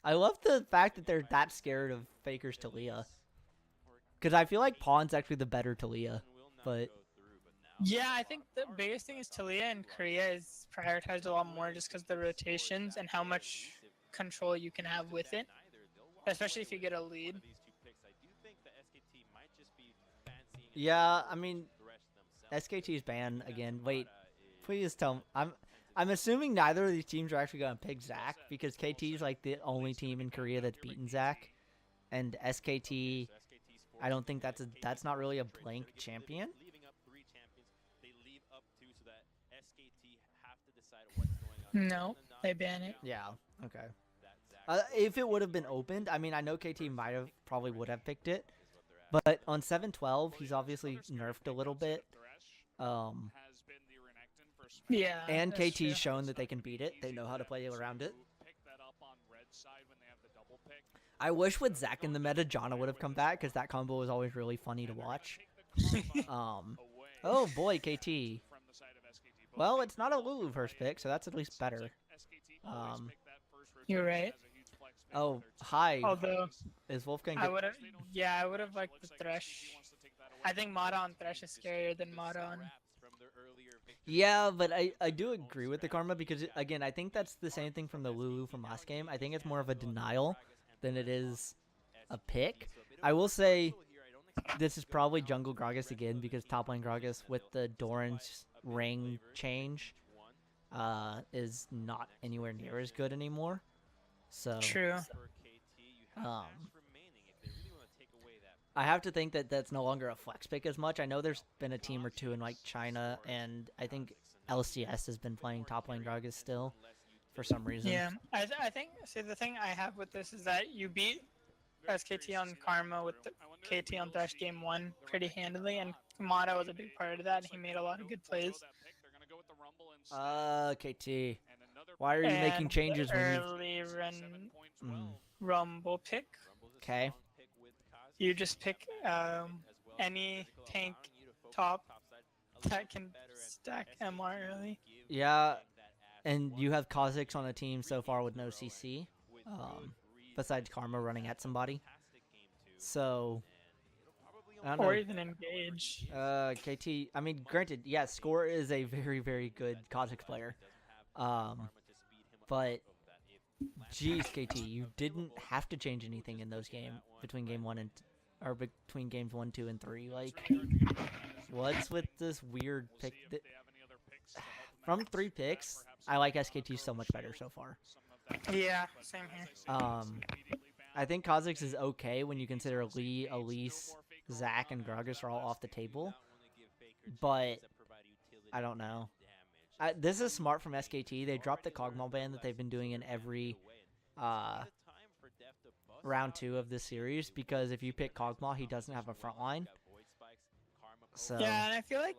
I love the fact that they're that scared of Faker's Talia. Because I feel like Pawn's actually the better Talia. But Yeah, I think the biggest thing is Talia in Korea is prioritized a lot more just because the rotations and how much control you can have with it, especially if you get a lead. yeah, I mean, SKT's ban again. Wait, please tell me. I'm assuming neither of these teams are actually going to pick Zach because KT is like the only team in Korea that's beaten Zach, and SKT. I don't think that's not really a blank champion. No, they ban it. Yeah. Okay. If it would have been opened, I mean, I know KT probably would have picked it, but on 7-12, he's obviously nerfed a little bit. Yeah, And that's true. KT's shown that they can beat it. They know how to play around it. I wish with Zach in the meta, Janna would have come back because that combo was always really funny to watch. Oh boy, KT. Well, it's not a Lulu first pick, so that's at least better. You're right. Oh, hi. Although Is Wolfgang? I would have liked the Thresh. I think Mata on Thresh is scarier than Mata on. Yeah, but I do agree with the Karma because, again, I think that's the same thing from the Lulu from last game. I think it's more of a denial than it is a pick. I will say this is probably Jungle Gragas again because top lane Gragas with the Doran's ring change is not anywhere near as good anymore. So True. I have to think that that's no longer a flex pick as much. I know there's been a team or two in like China, and I think LCS has been playing top lane Gragas still for some reason. Yeah, I think. See, the thing I have with this is that you beat SKT on Karma with the KT on Thresh game 1 pretty handily, and Mata was a big part of that. He made a lot of good plays. KT, why are you making changes when you early Rumble pick? Okay. You just pick any tank top that can stack MR early. Yeah, and you have Kha'Zix on a team so far with no CC, besides Karma running at somebody. So, I don't know. Or even engage. KT, I mean, granted, yeah, Score is a very, very good Kha'Zix player. But, geez, KT, you didn't have to change anything in those games between game 1 and or between games 1, 2, and 3. Like, what's with this weird pick? From 3 picks, I like SKT so much better so far. Yeah, same here. I think Kha'Zix is okay when you consider Lee, Elise, Zach, and Gragas are all off the table. But I don't know. This is smart from SKT. They dropped the Kog'Maw ban that they've been doing in every round 2 of this series because if you pick Kog'Maw, he doesn't have a front line. So yeah, and I feel like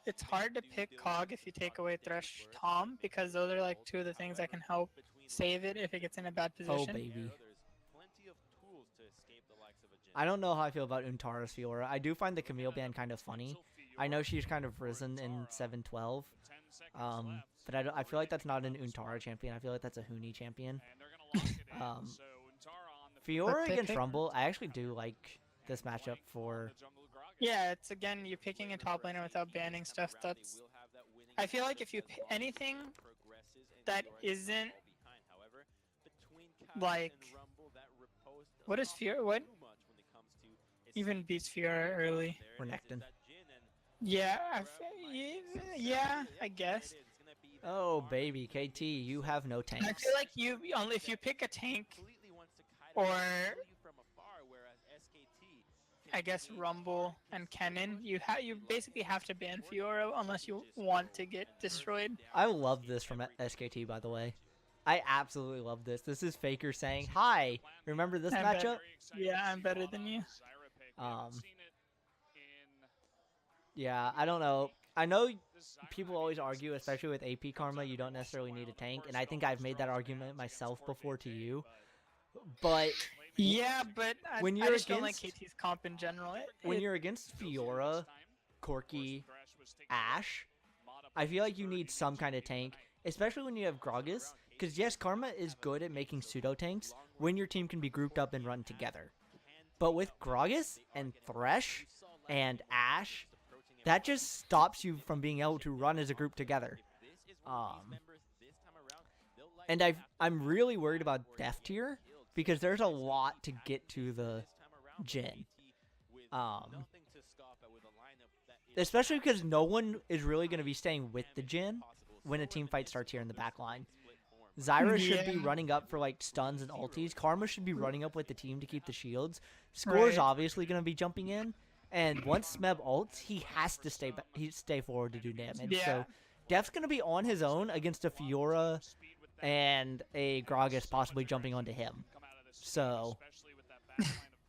it's hard to pick Cog if you take away Thresh Tom because those are like 2 of the things that can help save it if it gets in a bad position. Oh baby. I don't know how I feel about Untara's Fiora. I do find the Camille ban kind of funny. I know she's kind of risen in 7-12. But I feel like that's not an Untara champion. I feel like that's a Huni champion. Fiora against Rumble, I actually do like this matchup for... Yeah, it's again, you're picking a top laner without banning stuff. That's... I feel like if you pick anything that isn't like... What is Fiora? What even beats Fiora early? Renekton. Yeah, yeah, I guess. Oh baby, KT, you have no tanks. I feel like if you pick a tank, or I guess Rumble and Kennen, you basically have to ban Fiora unless you want to get destroyed. I love this from SKT, by the way. I absolutely love this. This is Faker saying, "Hi, remember this matchup?" Yeah, I'm better than you. Yeah, I don't know. I know people always argue, especially with AP Karma, you don't necessarily need a tank, and I think I've made that argument myself before to you. But yeah, but when you're I just don't like KT's comp in general. When you're against Fiora, Corki, Ashe, I feel like you need some kind of tank, especially when you have Gragas, because yes, Karma is good at making pseudo tanks when your team can be grouped up and run together. But with Gragas and Thresh and Ashe, that just stops you from being able to run as a group together. And I'm really worried about Def Tier because there's a lot to get to the Jhin. Especially because no one is really going to be staying with the Jhin when a team fight starts here in the back line. Zyra should be running up for like stuns and ultis. Karma should be running up with the team to keep the shields. Score's obviously going to be jumping in. And once Smeb ults, he has to stay forward to do damage. Yeah. So Def's going to be on his own against a Fiora and a Gragas possibly jumping onto him. So,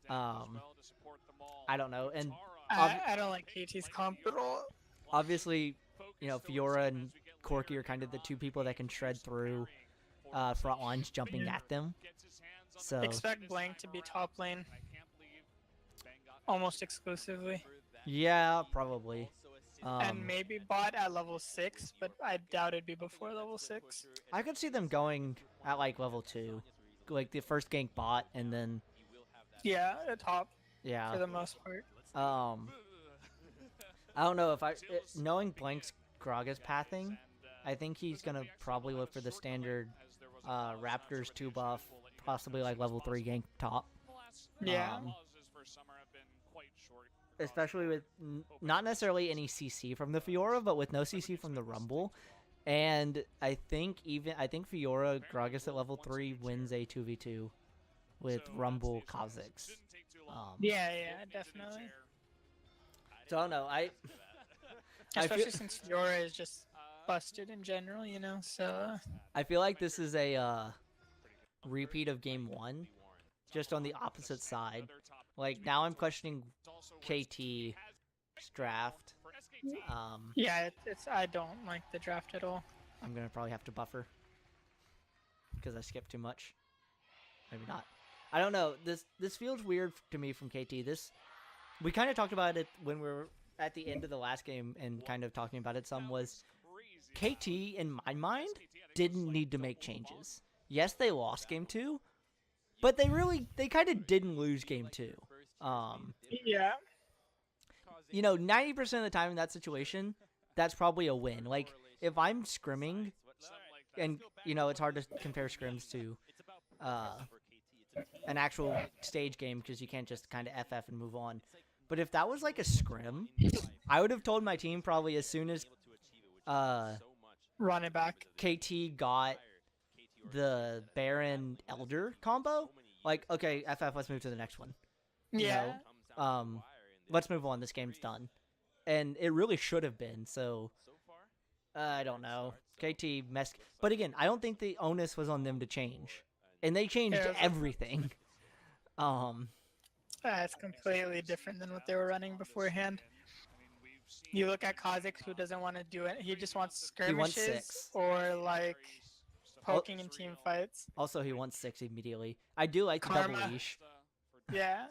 I don't know. And I don't like KT's comp at all. Obviously, you know, Fiora and Corki are kind of the two people that can shred through front lines jumping at them. So expect Blank to be top lane almost exclusively. Yeah, probably. And maybe bot at level 6, but I doubt it'd be before level 6. I could see them going at like level 2. Like the first gank bot and then yeah, at top. Yeah. For the most part. I don't know if knowing Blank's Gragas pathing, I think he's gonna probably look for the standard Raptors 2 buff, possibly like level 3 gank top. Yeah. Especially with not necessarily any CC from the Fiora, but with no CC from the Rumble. And I think Fiora Gragas at level 3 wins a 2v2 with Rumble Kha'Zix. Yeah, definitely. So I don't know. Especially since Fiora is just busted in general, you know. So I feel like this is a repeat of game 1, just on the opposite side. Like now I'm questioning KT's draft. Yeah, I don't like the draft at all. I'm gonna probably have to buffer because I skipped too much. Maybe not. I don't know. This feels weird to me from KT. We kind of talked about it when we were at the end of the last game and kind of talking about it some. Was KT in my mind didn't need to make changes. Yes, they lost game 2, but they kind of didn't lose game 2. Yeah. You know, 90% of the time in that situation, that's probably a win. Like, if I'm scrimming, and, you know, it's hard to compare scrims to an actual stage game because you can't just kind of FF and move on. But if that was like a scrim, I would have told my team probably as soon as run it back. KT got the Baron Elder combo, like, okay, FF, let's move to the next one. Yeah. You know? Let's move on. This game's done. And it really should have been. So, I don't know. KT messed. But again, I don't think the onus was on them to change. And they changed everything. It's completely different than what they were running beforehand. You look at Kha'Zix, who doesn't want to do it. He just wants skirmishes or like poking in team fights. Also, he wants 6 immediately. I do like the double leash. Yeah.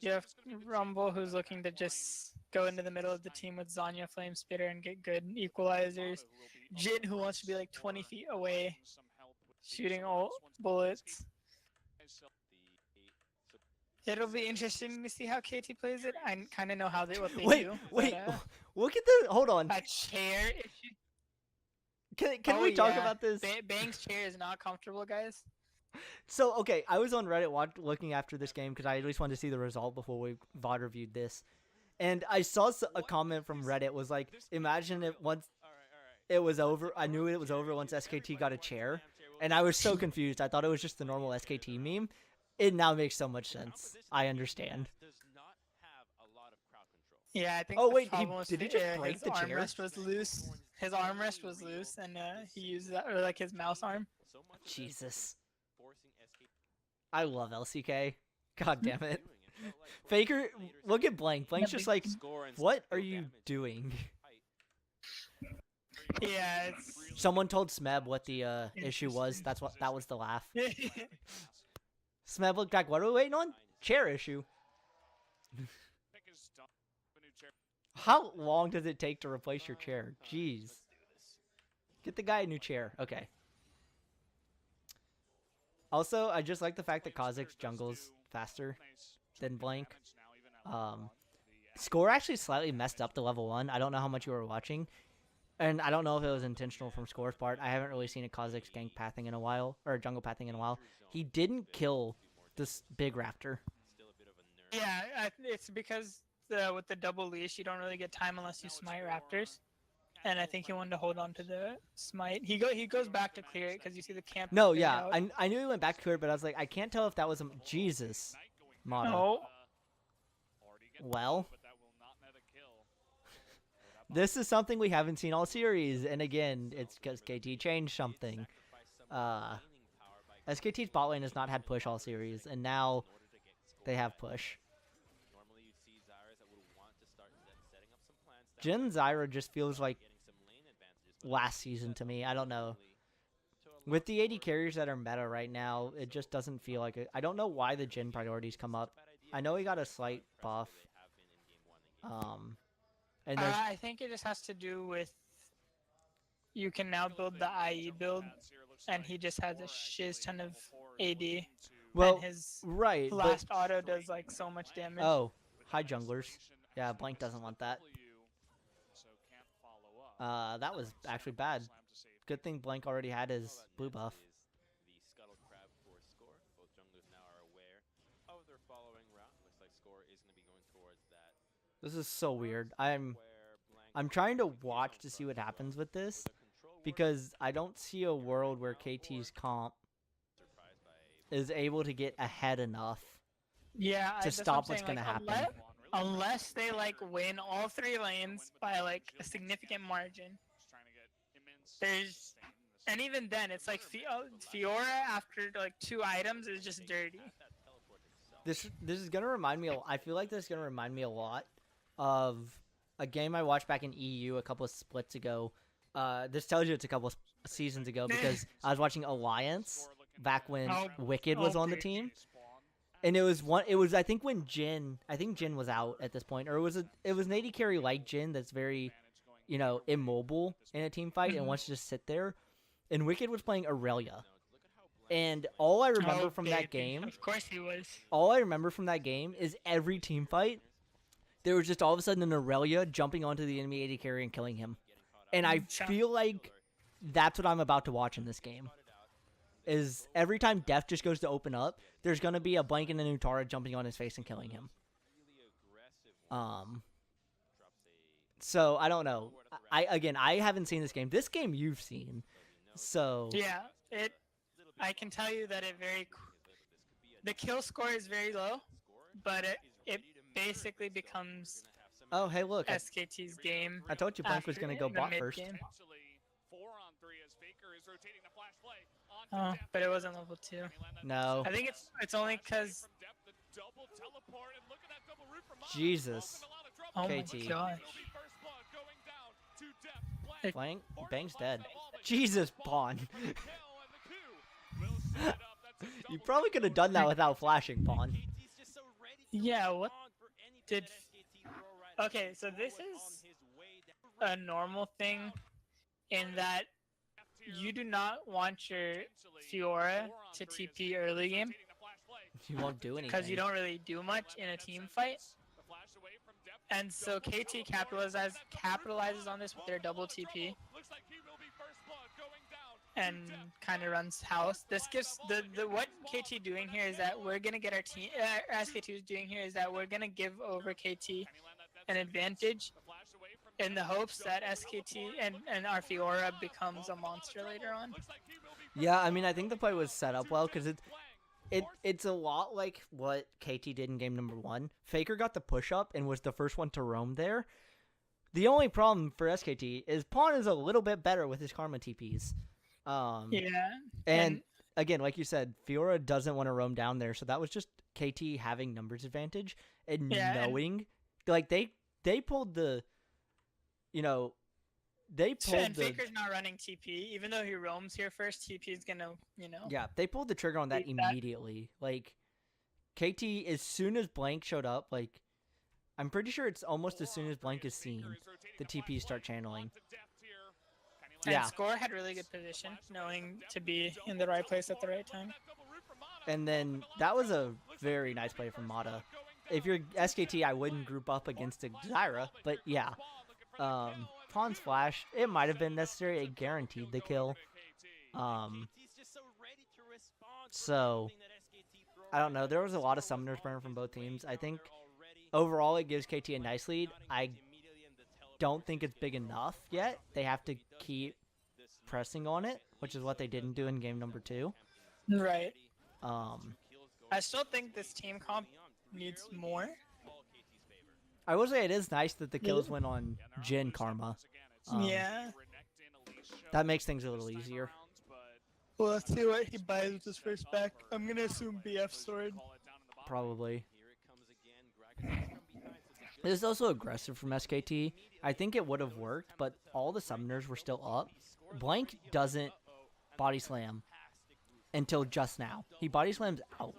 You have Rumble, who's looking to just go into the middle of the team with Zanya Flame Spitter and get good equalizers. Jhin, who wants to be like 20 feet away, shooting all bullets. It'll be interesting to see how KT plays it. I kind of know what they do. Wait, look at the. Hold on. A chair issue. Can we talk about this? Bang's chair is not comfortable, guys. So, okay, I was on Reddit looking after this game because I at least wanted to see the result before we VOD reviewed this. And I saw a comment from Reddit was like, imagine if once it was over, I knew it was over once SKT got a chair. And I was so confused. I thought it was just the normal SKT meme. It now makes so much sense. I understand. Yeah, I think did he just break the chair? Armrest was loose. His armrest was loose, and he used that, or like his mouse arm. Jesus. I love LCK. God damn it. Faker, look at Blank. Blank's just like, what are you doing? Yeah, Someone told Smeb what the issue was. That was the laugh. Smeb looked back, what are we waiting on? Chair issue. How long does it take to replace your chair? Jeez. Get the guy a new chair. Okay. Also, I just like the fact that Kha'Zix jungles faster than Blank. Score actually slightly messed up the level 1. I don't know how much you were watching. And I don't know if it was intentional from Score's part. I haven't really seen a Kha'Zix gank pathing in a while, or jungle pathing in a while. He didn't kill this big raptor. Yeah, it's because with the double leash, you don't really get time unless you smite raptors. And I think he wanted to hold on to the smite. He goes back to clear it because you see the camp. No, yeah, I knew he went back to clear it, but I was like, I can't tell if that was a Jesus. Motto. No. Well, this is something we haven't seen all series, and again, it's because KT changed something. SKT's bot lane has not had push all series, and now they have push. Jhin Zyra just feels like last season to me. I don't know. With the 80 carriers that are meta right now, it just doesn't feel like it. I don't know why the Jhin priorities come up. I know he got a slight buff. And I think it just has to do with you can now build the IE build, and he just has a shiz ton of AD. Well, and his right, last auto does like so much damage. Oh, hi junglers. Yeah, Blank doesn't want that. That was actually bad. Good thing Blank already had his blue buff. This is so weird. I'm trying to watch to see what happens with this, because I don't see a world where KT's comp is able to get ahead enough to stop what's going to happen. Unless they like win all 3 lanes by like a significant margin. And even then, it's like Fiora after like 2 items is just dirty. This is gonna remind me. I feel like this is gonna remind me a lot of a game I watched back in EU a couple of splits ago. This tells you it's a couple of seasons ago because I was watching Alliance back when Wicked was on the team, and it was I think when Jhin was out at this point, or it was an AD carry like Jhin that's very, immobile in a team fight and wants to just sit there, and Wicked was playing Aurelia. And all I remember from that game, of course he was. All I remember from that game is every team fight, there was just all of a sudden an Aurelia jumping onto the enemy AD carry and killing him. And I feel like that's what I'm about to watch in this game. Is every time Def just goes to open up, there's going to be a Blank and a Nutara jumping on his face and killing him. So I don't know. I haven't seen this game. This game you've seen. So yeah, I can tell you that the kill score is very low, but it basically becomes hey look, SKT's game. I told you Blank was going to go bot first. Oh, but it wasn't level 2. No. I think it's only because Jesus. Oh KT. my gosh. Bang's dead. Jesus, Pawn. You probably could have done that without flashing, Pawn. Yeah, what did... Okay, so this is a normal thing in that you do not want your Fiora to TP early game. You won't do anything. Because you don't really do much in a team fight. And so KT capitalizes on this with their double TP. And kind of runs house. This gives what KT doing here is that we're gonna get our team. SKT is doing here is that we're gonna give over KT an advantage, in the hopes that SKT and our Fiora becomes a monster later on. Yeah, I mean, I think the play was set up well because it's a lot like what KT did in game number 1. Faker got the push up and was the first one to roam there. The only problem for SKT is Pawn is a little bit better with his Karma TPs. Yeah. And again, like you said, Fiora doesn't want to roam down there, so that was just KT having numbers advantage and knowing, like they pulled the, and Faker's not running TP, even though he roams here first. TP is gonna, Yeah, they pulled the trigger on that immediately. Like, KT, as soon as Blank showed up, like, I'm pretty sure it's almost as soon as Blank is seen, the TPs start channeling. And Score had really good position, knowing to be in the right place at the right time. And then that was a very nice play from Mata. If you're SKT, I wouldn't group up against a Zyra, but yeah. Pawn's flash, it might have been necessary. It guaranteed the kill. So, I don't know. There was a lot of summoners burn from both teams. I think overall it gives KT a nice lead. I don't think it's big enough yet. They have to keep pressing on it, which is what they didn't do in game number 2. Right. I still think this team comp needs more. I will say it is nice that the kills went on Jin Karma. Yeah. That makes things a little easier. Well, let's see what he buys with his first back. I'm gonna assume BF sword. Probably. It is also aggressive from SKT. I think it would have worked, but all the summoners were still up. Blank doesn't body slam until just now. He body slams out.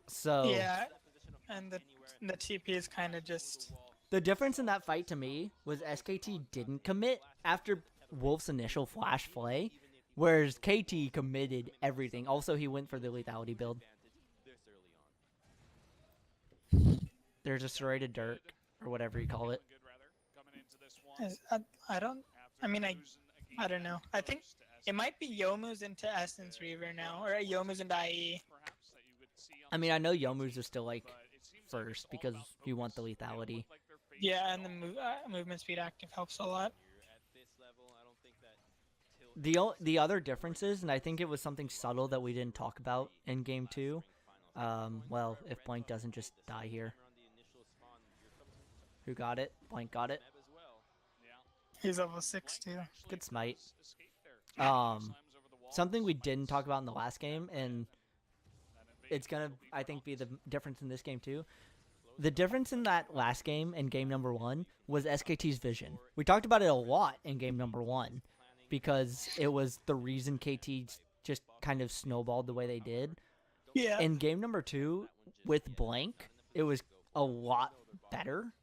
So yeah, and the TP is kind of just... The difference in that fight to me was SKT didn't commit after Wolf's initial flash play, whereas KT committed everything. Also, he went for the lethality build. There's a serrated Dirk, or whatever you call it. I don't know. I think it might be Yomu's into Essence Reaver now, or Yomu's into IE. I mean, I know Yomu's is still like first because you want the lethality. Yeah, and the movement speed active helps a lot. The other differences, and I think it was something subtle that we didn't talk about in game 2. Well, if Blank doesn't just die here. Who got it? Blank got it. He's level 6 too. Good smite. Something we didn't talk about in the last game, and it's gonna, I think, be the difference in this game too. The difference in that last game and game number 1 was SKT's vision. We talked about it a lot in game number 1 because it was the reason KT just kind of snowballed the way they did. Yeah. In game number 2 with Blank, it was a lot better.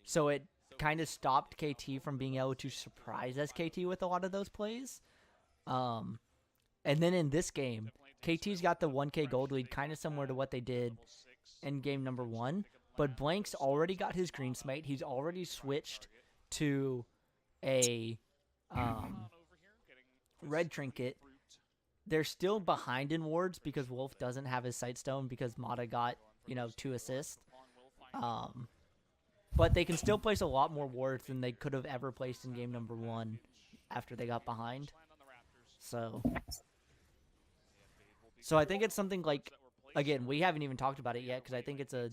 So it kind of stopped KT from being able to surprise SKT with a lot of those plays. And then in this game, KT's got the 1k gold lead kind of similar to what they did in game number 1. But Blank's already got his green smite. He's already switched to a red trinket. They're still behind in wards because Wolf doesn't have his sightstone because Mata got, 2 assists. But they can still place a lot more wards than they could have ever placed in game number 1 after they got behind. So I think it's something like, again, we haven't even talked about it yet because I think it's a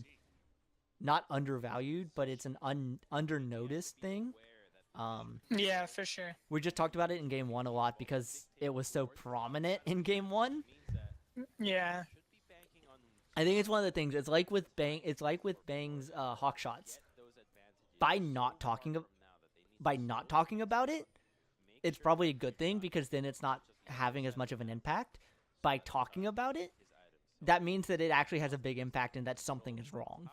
not undervalued, but it's an undernoticed thing. Yeah, for sure. We just talked about it in game 1 a lot because it was so prominent in game 1. Yeah. I think it's one of the things. It's like with Bang's hawk shots. By not talking about it, it's probably a good thing because then it's not having as much of an impact. By talking about it, that means that it actually has a big impact and that something is wrong.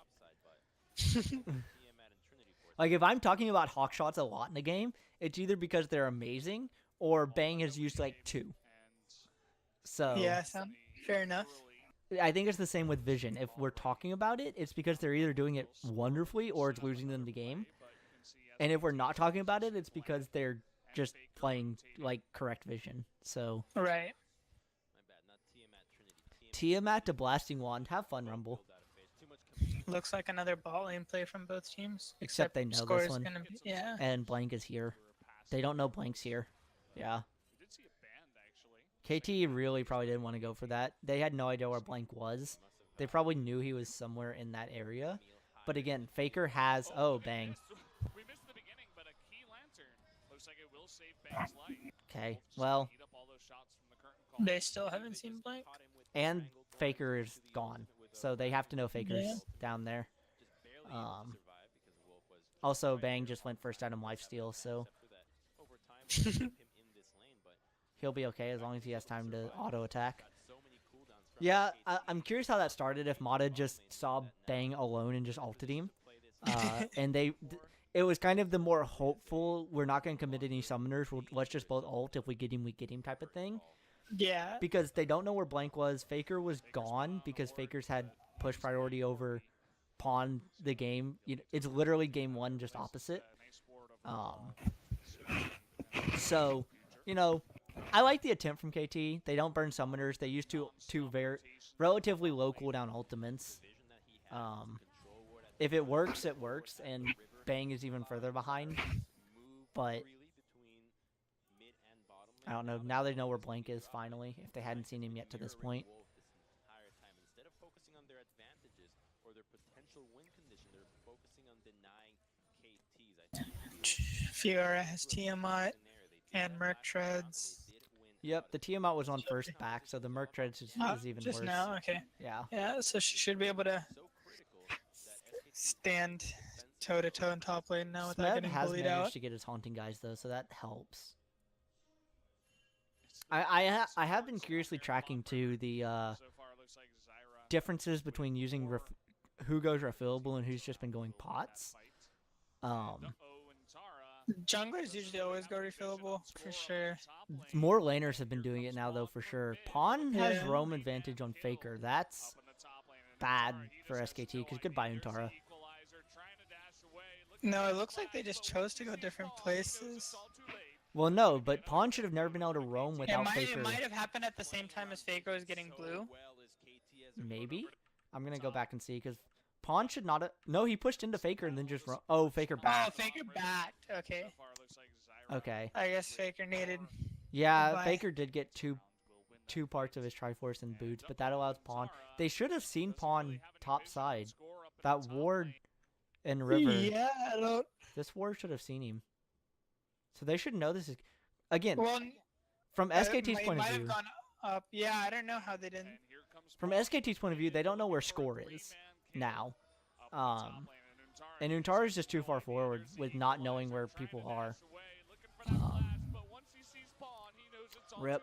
Like if I'm talking about hawk shots a lot in the game, it's either because they're amazing or Bang has used like 2. So yeah, fair enough. I think it's the same with Vision. If we're talking about it, it's because they're either doing it wonderfully or it's losing them the game. And if we're not talking about it, it's because they're just playing like correct Vision. So right. Tiamat to Blasting Wand. Have fun, Rumble. Looks like another bot lane play from both teams. Except they know this one. Yeah. And Blank is here. They don't know Blank's here. Yeah. KT really probably didn't want to go for that. They had no idea where Blank was. They probably knew he was somewhere in that area. But again, Faker has... Oh, bang. Okay, well... They still haven't seen Blank? And Faker is gone. So they have to know Faker's down there. Also, Bang just went first item lifesteal, so... He'll be okay as long as he has time to auto-attack. Yeah, I'm curious how that started, if Mata just saw Bang alone and just ulted him. And it was kind of the more hopeful, we're not going to commit any summoners, let's just both ult, if we get him type of thing. Yeah. because they don't know where Blank was. Faker was gone because Faker's had push priority over Pawn the game. It's literally game one, just opposite. So, I like the attempt from KT. They don't burn summoners. They use two very relatively low cooldown ultimates. If it works, it works, and Bang is even further behind. But I don't know. Now they know where Blank is finally, if they hadn't seen him yet to this point. Fiora has Tiamat and Merc Treads. Yep, the Tiamat was on first back, so the Merc Treads is even just worse. Now, okay. Yeah. Yeah, so she should be able to stand toe-to-toe in top lane now without getting bullied out. Smeb has managed to get his Haunting Guys, though, so that helps. I have been curiously tracking, too, the differences between using who goes refillable and who's just been going pots. Junglers usually always go refillable, for sure. More laners have been doing it now, though, for sure. Pawn has roam advantage on Faker. That's bad for SKT, because goodbye, Untara. No, it looks like they just chose to go different places. Well, no, but Pawn should have never been able to roam without Faker. It might have happened at the same time as Faker was getting blue. Maybe? I'm going to go back and see, because Pawn should not have... No, he pushed into Faker and then just... Oh, Faker backed. Oh, Faker backed. Okay. Okay. I guess Faker needed... Yeah, goodbye. Faker did get two parts of his Triforce and boots, but that allows Pawn... They should have seen Pawn top side. That ward and River... Yeah, I don't... This ward should have seen him. So they should know this is... Again, well, from SKT's point of view... Gone up. Yeah, I don't know how they didn't... From SKT's point of view, they don't know where score is now. And Untara is just too far forward with not knowing where people are. Rip.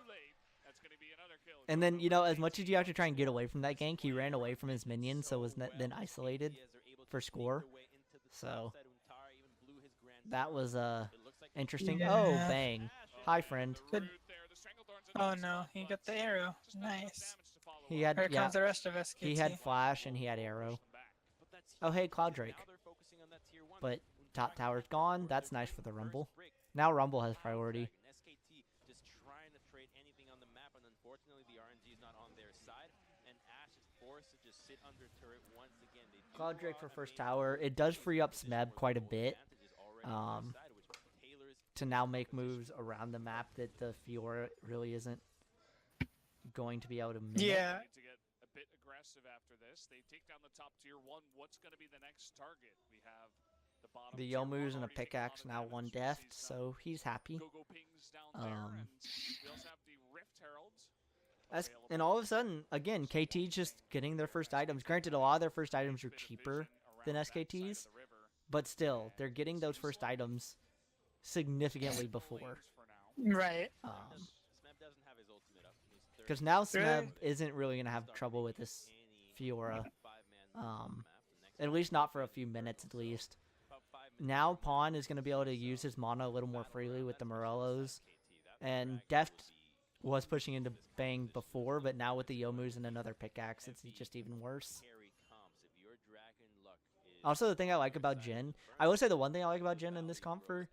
And then, as much as you have to try and get away from that gank, he ran away from his minion, so was then isolated for score. So that was interesting. Yeah. Oh, bang. Hi, friend. Good. Oh no, he got the arrow. Nice. He had, Here comes the rest of SKT. He had flash and he had arrow. Oh, hey, Cloud Drake. But top tower's gone. That's nice for the Rumble. Now Rumble has priority. Cloud Drake for first tower. It does free up Smeb quite a bit. To now make moves around the map that the Fiora really isn't going to be able to make. Yeah. To get a bit aggressive after this. They take down the top tier one. What's going to be the next target? We have the bottom. The Yomu's and a pickaxe now one death, so he's happy. And all of a sudden, again, KT just getting their first items. Granted, a lot of their first items are cheaper than SKT's, but still, they're getting those first items significantly before. Right. Because now Smeb isn't really going to have trouble with this Fiora. At least not for a few minutes at least. Now Pawn is going to be able to use his mana a little more freely with the Morellos. And Deft was pushing into Bang before, but now with the Yomu's and another pickaxe, it's just even worse. Also, the thing I like about Jhin, I will say the one thing I like about Jhin in this comp for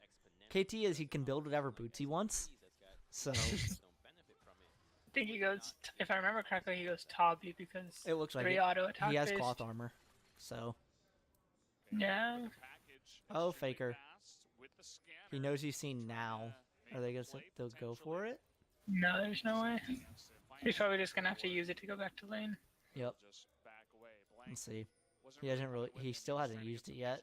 KT is he can build whatever boots he wants. So... I think he goes, if I remember correctly, he goes Tabi because it looks like auto attack he has based. cloth armor. So... Yeah. Oh, Faker. He knows he's seen now. Are they going to go for it? No, there's no way. He's probably just going to have to use it to go back to lane. Yep. Let's see. He still hasn't used it yet.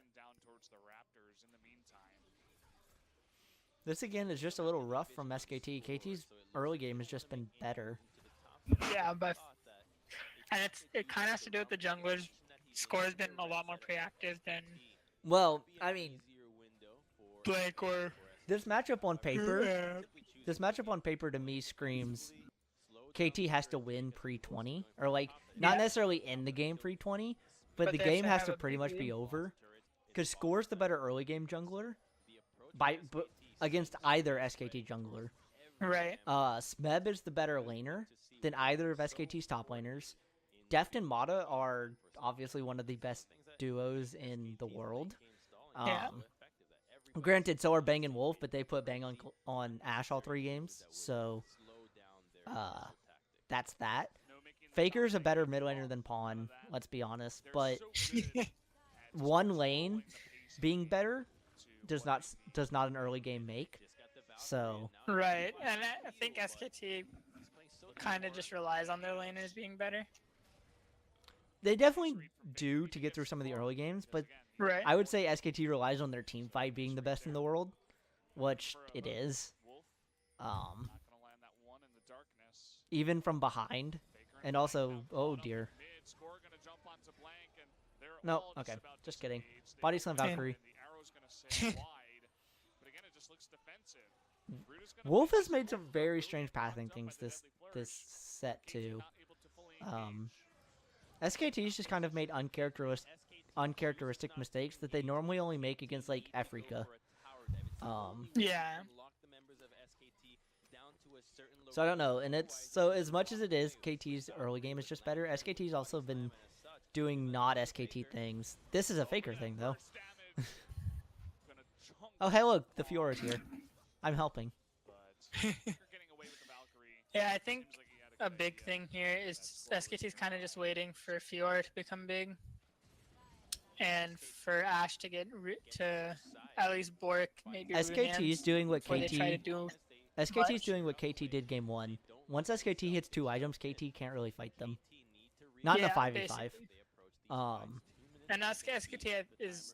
This again is just a little rough from SKT. KT's early game has just been better. Yeah, but and it kind of has to do with the junglers. Score has been a lot more proactive than. Well, I mean, Blake or this matchup on paper. This matchup on paper to me screams KT has to win pre-20 or like not necessarily end the game pre-20, but the game has to pretty much be over because Score's the better early game jungler against either SKT jungler. Right. Smeb is the better laner than either of SKT's top laners. Deft and Mata are obviously one of the best duos in the world. Yeah. Granted, so are Bang and Wolf, but they put Bang on Ashe all 3 games, so that's that. Faker's a better mid laner than Pawn, let's be honest, but one lane being better does not an early game make. So Right, and I think SKT kind of just relies on their laners being better. they definitely do to get through some of the early games, but Right. I would say SKT relies on their team fight being the best in the world, which it is. Even from behind, and also, oh dear. No, okay, just kidding. Body slam Valkyrie. Wolf has made some very strange pathing things this set too. SKT's just kind of made uncharacteristic mistakes that they normally only make against like Africa. Yeah. So I don't know, and it's so as much as it is KT's early game is just better. SKT's also been doing not SKT things. This is a Faker thing though. Oh hey look, the Fiora's here. I'm helping. Yeah, I think a big thing here is SKT's kind of just waiting for Fiora to become big, and for Ashe to get to at least Bork maybe. SKT's doing what before they try to KT. do SKT's much. doing what KT did game 1. Once SKT hits 2 items, KT can't really fight them. Not in a Yeah, 5v5. basically. And SKT is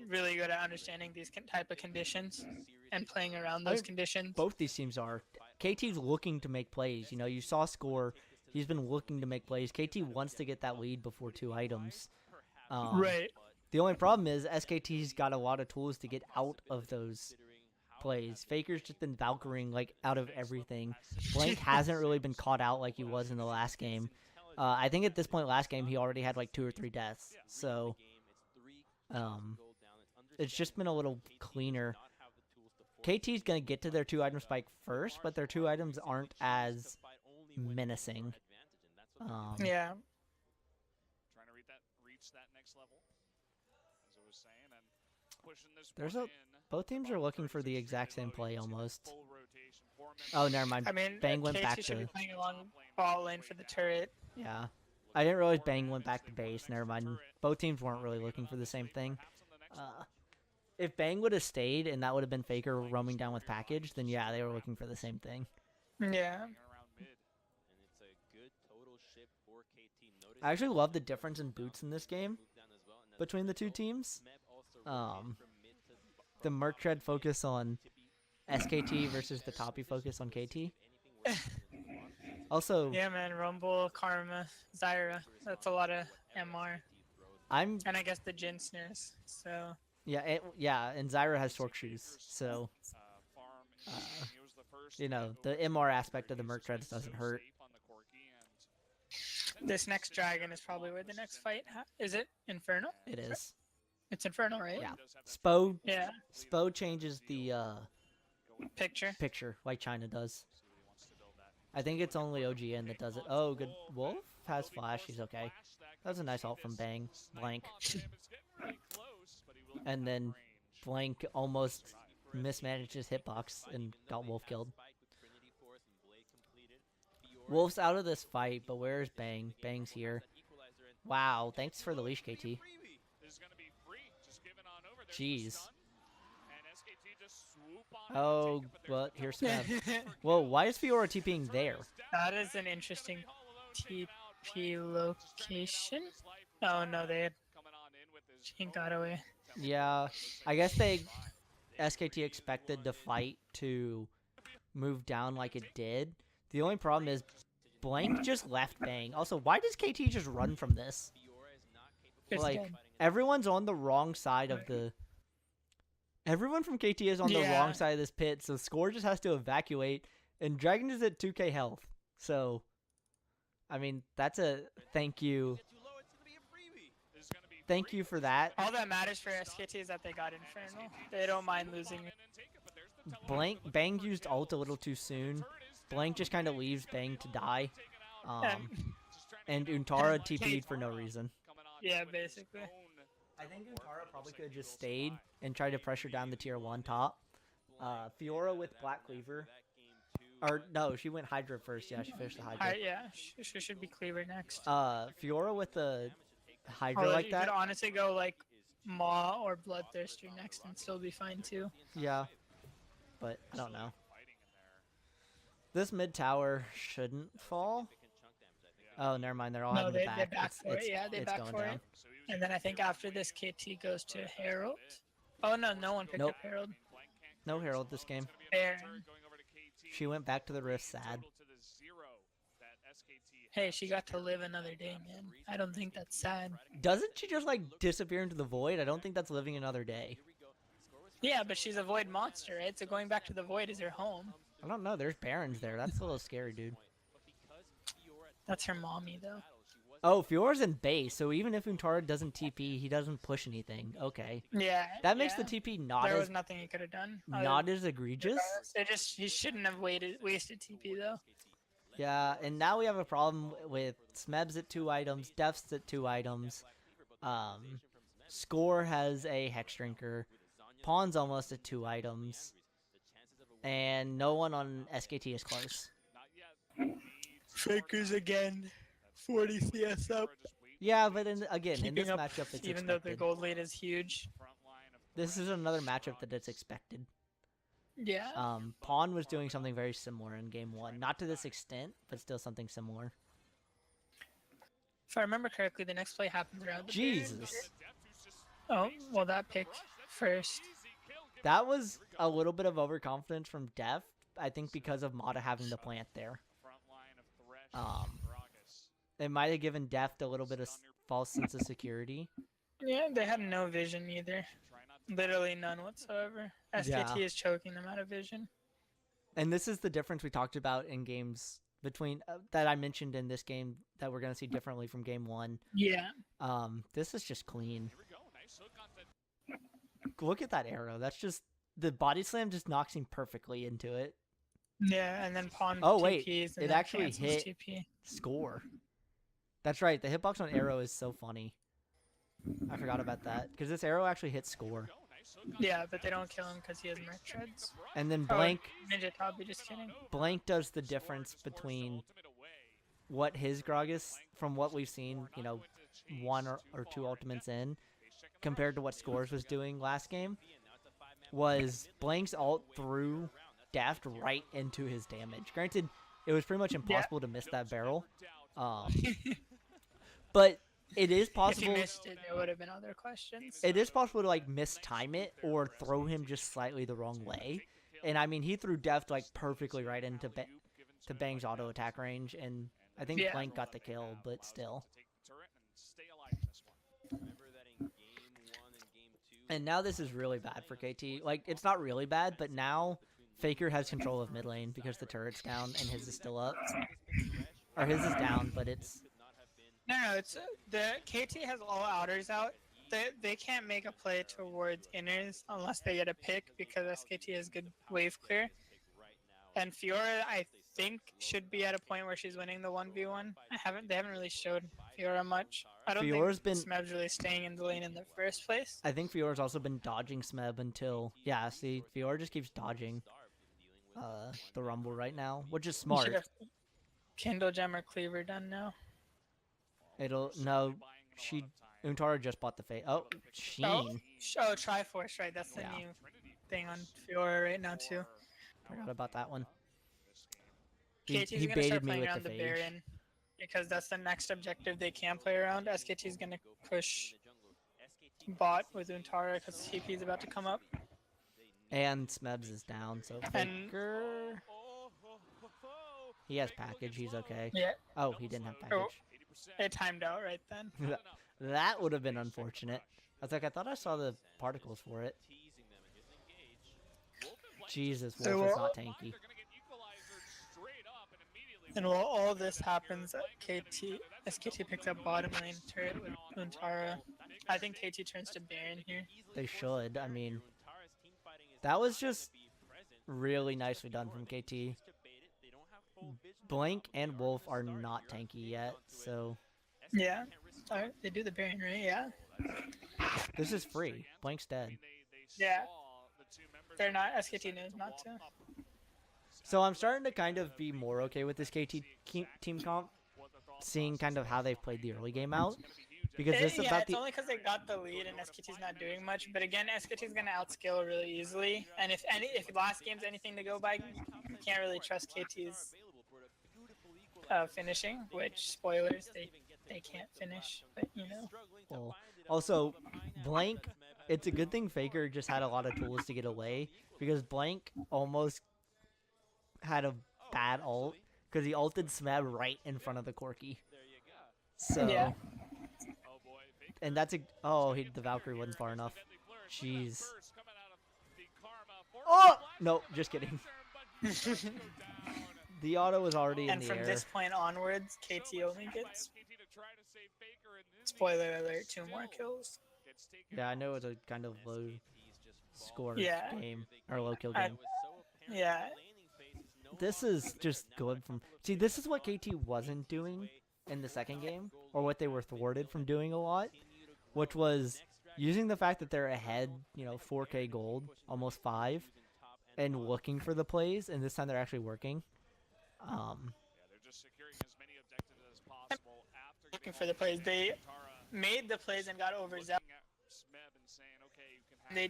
really good at understanding these type of conditions and playing around those conditions. Both these teams are. KT's looking to make plays. You know, you saw Score. He's been looking to make plays. KT wants to get that lead before 2 items. Right. The only problem is SKT's got a lot of tools to get out of those plays. Faker's just been Valkyring like out of everything. Blank hasn't really been caught out like he was in the last game. I think at this point last game he already had like 2 or 3 deaths. So it's just been a little cleaner. KT's going to get to their 2 item spike first, but their 2 items aren't as menacing. Yeah. Trying to reach that next level, as I was saying, and pushing this There's one a in. both teams are looking for the exact same play almost. Oh, never mind. I mean, Bang went KT back should be to playing along ball lane for the turret. yeah. I didn't realize Bang went back to base. Never mind. Both teams weren't really looking for the same thing. If Bang would have stayed and that would have been Faker roaming down with package, then yeah, they were looking for the same thing. Yeah. I actually love the difference in boots in this game between the 2 teams. The Merc Tread focus on SKT versus the Toppy focus on KT. Also, Yeah, man. Rumble, Karma, Zyra. That's a lot of MR. I'm And I guess the Jin snares. So. yeah, and Zyra has Torque shoes, so you know the MR aspect of the Merc Treads doesn't hurt. This next dragon is probably where the next fight is it? Inferno? It is. It's Inferno, right? Yeah. Spo Yeah. Spo changes the Picture. picture like China does. I think it's only OGN that does it. Oh, good. Wolf has flash. He's okay. That's a nice ult from Bang. Blank. And then Blank almost mismanaged his hitbox and got Wolf killed. Wolf's out of this fight, but where's Bang? Bang's here. Wow, thanks for the leash, KT. Jeez. Oh, well, here's Smeb. Whoa, why is Fiora TPing there? That is an interesting TP location. Oh no, they had Jin got away. Yeah, I guess SKT expected the fight to move down like it did. The only problem is Blank just left Bang. Also, why does KT just run from this? It's Like, dead. everyone's on the wrong side of the... Everyone from KT is on the Yeah. wrong side of this pit, so Score just has to evacuate, and Dragon is at 2k health. So, I mean, that's a thank you. Thank you for that. All that matters for SKT is that they got Inferno. They don't mind losing Bang used ult a little too soon. Blank just kind of leaves Bang to die. And Untara TP'd for no reason. Yeah, basically. I think Untara probably could have just stayed and tried to pressure down the tier 1 top. Fiora with Black Cleaver. Or, no, she went Hydra first. Yeah, she finished the Hydra. Yeah, she should be Cleaver next. Fiora with the Hydra like you that. could honestly go like Maw or Bloodthirster next and still be fine too. Yeah. But, I don't know. This mid tower shouldn't fall. Oh, never mind. They're all having to back. They back for it. Yeah, they back going for down. it. And then I think after this, KT goes to Herald. Oh, no one picked up Herald. No Herald this game. Baron. She went back to the Rift sad. Hey, she got to live another day, man. I don't think that's sad. Doesn't she just, like, disappear into the void? I don't think that's living another day. Yeah, but she's a void monster, right? So going back to the void is her home. I don't know. There's Barons there. That's a little scary, dude. That's her mommy, though. Oh, Fiora's in base, so even if Untara doesn't TP, he doesn't push anything. Okay. Yeah. That makes the TP there was nothing he could have done. Not as egregious. He shouldn't have wasted TP, though. Yeah, and now we have a problem with Smebs at 2 items, Defs at 2 items. Score has a Hex Drinker. Pawn's almost at 2 items. And no one on SKT is close. Fakers again. 40 CS up. Yeah, but again, in this matchup, it's even expected. Though the gold lead is huge. This is another matchup that it's expected. Yeah. Pawn was doing something very similar in game 1. Not to this extent, but still something similar. If I remember correctly, the next play happens around the Jesus. Oh, well, that pick first. That was a little bit of overconfidence from Def, I think because of Mata having the plant there. It might have given Deft a little bit of false sense of security. Yeah, they had no vision either. Literally none whatsoever. SKT is choking them out of vision. And this is the difference we talked about in games between that I mentioned in this game that we're going to see differently from game 1. Yeah. This is just clean. Look at that arrow. That's just the body slam just knocks him perfectly into it. Yeah, and then Pawn wait, TPs and it actually hit TP. Score. That's right. The hitbox on arrow is so funny. I forgot about that because this arrow actually hits Score. Yeah, but they don't kill him because he has merc treads. And then Blank. Ninja Tabi, just kidding. Blank does the difference between what his Grog is from what we've seen, you know, 1 or 2 ultimates in, compared to what Scores was doing last game. Was Blank's ult threw Daft right into his damage. Granted, it was pretty much impossible to miss that barrel. But it is possible. If he missed it, there would have been other questions. It is possible to like mistime it or throw him just slightly the wrong way. And I mean, he threw Deft like perfectly right into to Bang's auto attack range, and I think Blank got the kill, but still. And now this is really bad for KT. Like, it's not really bad, but now Faker has control of mid lane because the turret's down and his is still up. Or his is down, but it's... No, it's the KT has all outers out. They can't make a play towards inners unless they get a pick because SKT has good wave clear. And Fiora, I think, should be at a point where she's winning the 1v1. They haven't really showed Fiora much. I don't think Smeb's really staying in the lane in the first place. I think Fiora's also been dodging Smeb until... Yeah, see, Fiora just keeps dodging the Rumble right now, which is smart. Kindle Gem or Cleaver done now. No, Untara just bought the Fate. Oh, Sheen. Oh, Triforce, right. That's the new thing on Fiora right now, too. Forgot about that one. KT's he gonna baited start me playing with around the the Phage. Baron because that's the next objective they can play around. SKT's gonna push bot with Untara because TP is about to come up. And Smebs is down, so Faker... He has package, he's okay. Yeah. Oh, he didn't have package. It timed out right then. That would have been unfortunate. I was like, I thought I saw the particles for it. Jesus, Wolf is not tanky. And while all this happens, SKT picks up bottom lane turret with Untara. I think KT turns to Baron here. They should. I mean, that was just really nicely done from KT. Blank and Wolf are not tanky yet, so Yeah. Alright, they do the Baron, right? Yeah. this is free. Blank's dead. Yeah. They're not, SKT knows not to. So I'm starting to kind of be more okay with this KT team comp, seeing kind of how they've played the early game out. Because this is Yeah, about it's the only because they got the lead and SKT's not doing much. But again, SKT's gonna outscale really easily. And if last game's anything to go by, you can't really trust KT's finishing. Which spoilers, they can't finish. But you know. well, also Blank. It's a good thing Faker just had a lot of tools to get away, because Blank almost had a bad ult because he ulted Smeb right in front of the Corki. So Yeah. and that's the Valkyrie wasn't far enough. Jeez. Oh no, just kidding. The auto was already in And the from air. this point onwards, KT only gets, spoiler alert, 2 more kills. Yeah, I know it's a kind of low score Yeah. game or low kill I- game. Yeah. This is just good from. See, this is what KT wasn't doing in the second game, or what they were thwarted from doing a lot, which was using the fact that they're ahead, 4K gold, almost 5, and looking for the plays, and this time they're actually working. Looking for the plays. They made the plays and got overzealous. They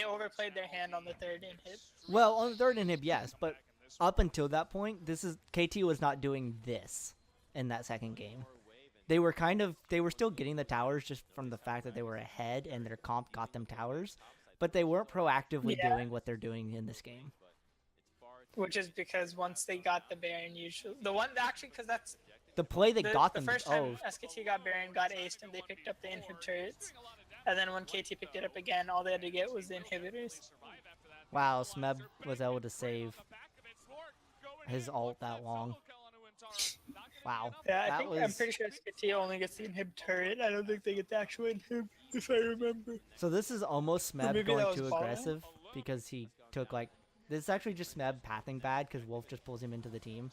overplayed their hand on the third inhib. Well, on the third inhib, yes, but up until that point, KT was not doing this in that second game. They were still getting the towers just from the fact that they were ahead and their comp got them towers, but they weren't proactively doing what they're doing in this game. Which is because once they got the Baron, usually because that's The play that got the them. first time SKT got Baron, got aced, and they picked up the inhib turrets. And then when KT picked it up again, all they had to get was the inhibitors. Wow, Smeb was able to save his ult that long. Wow. Yeah, I'm pretty sure SKT only gets the inhib turret. I don't think they get the actual inhib, if I remember. So this is almost Smeb maybe going that was too following? aggressive because he took this is actually just Smeb pathing bad because Wolf just pulls him into the team.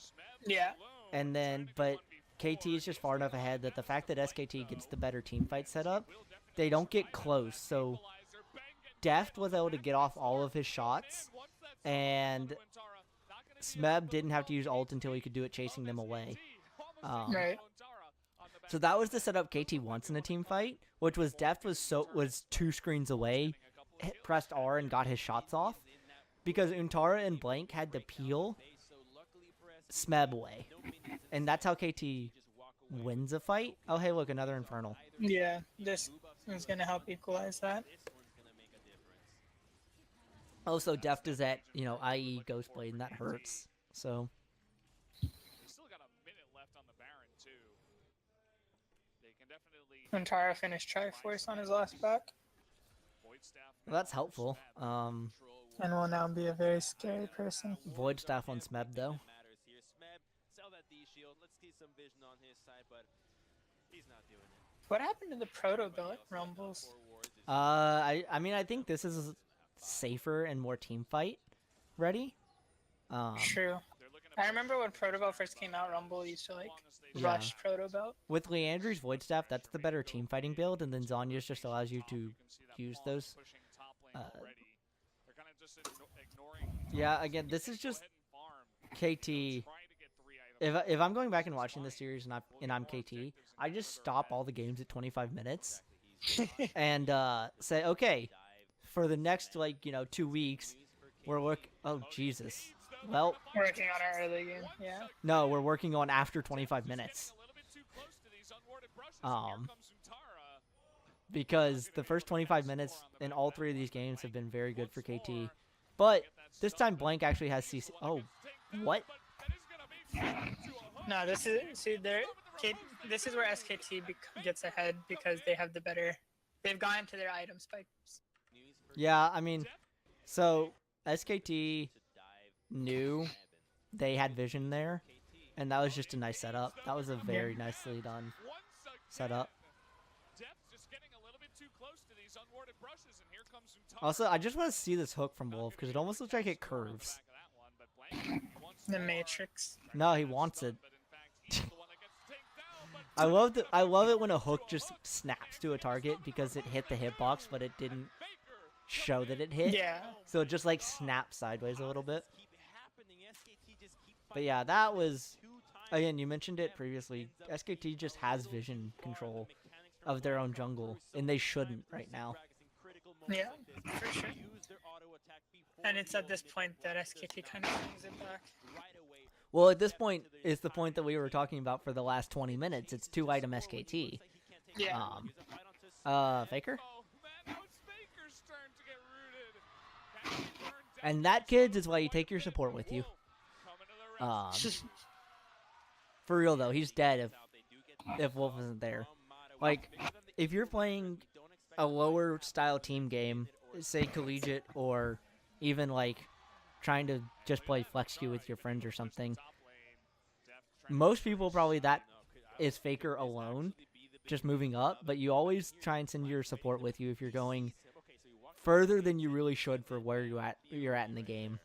Yeah. And then, but KT is just far enough ahead that the fact that SKT gets the better team fight set up, they don't get close. So Deft was able to get off all of his shots, and Smeb didn't have to use ult until he could do it chasing them away. Right. So that was the setup KT wants in a team fight, which was Deft was 2 screens away, pressed R and got his shots off, because Untara and Blank had to peel Smeb away, and that's how KT wins a fight. Oh hey, look, another Infernal. Yeah, this is gonna help equalize that. Also, Deft is at IE Ghostblade, and that hurts. So Still got a minute left on the Baron too. They can definitely Untara finished Triforce on his last back, well, that's helpful. and will now be a very scary person. Void Staff on Smeb though. What happened to the Proto Belt Rumbles? I mean, I think this is safer and more team fight ready. True. I remember when Proto Belt first came out, Rumble used to rush Proto Belt. With Leandri's Void Staff, that's the better team fighting build, and then Zanya's just allows you to use those. Yeah, again, this is just KT. If I'm going back and watching this series and I'm KT, I just stop all the games at 25 minutes and say, okay, for the next 2 weeks, we're oh Jesus. Well, Working on our early game, yeah. no, we're working on after 25 minutes. Because the first 25 minutes in all 3 of these games have been very good for KT. But this time Blank actually has CC. Oh, what? No, this is this is where SKT gets ahead because they have the better. They've gone to their item spikes. Yeah, I mean, so SKT knew they had vision there, and that was just a nice setup. That was a very nicely done setup. these unwarded brushes, and here comes Untara. Also, I just want to see this hook from Wolf because it almost looks like it curves. The Matrix. No, he wants it. I love it when a hook just snaps to a target because it hit the hitbox, but it didn't show that it hit. Yeah. So it just like snaps sideways a little bit. But yeah, that was, again, you mentioned it previously. SKT just has vision control of their own jungle, and they shouldn't right now. Yeah, for sure. And it's at this point that SKT kind of brings it back. Well, at this point, it's the point that we were talking about for the last 20 minutes. It's 2-item SKT. Yeah. Faker? And that, kids, is why you take your support with you. For real, though, he's dead if Wolf isn't there. Like, if you're playing a lower style team game, say collegiate, or even like trying to just play flex queue with your friends or something, most people probably that is Faker alone, just moving up, but you always try and send your support with you if you're going further than you really should for where you're at in the game.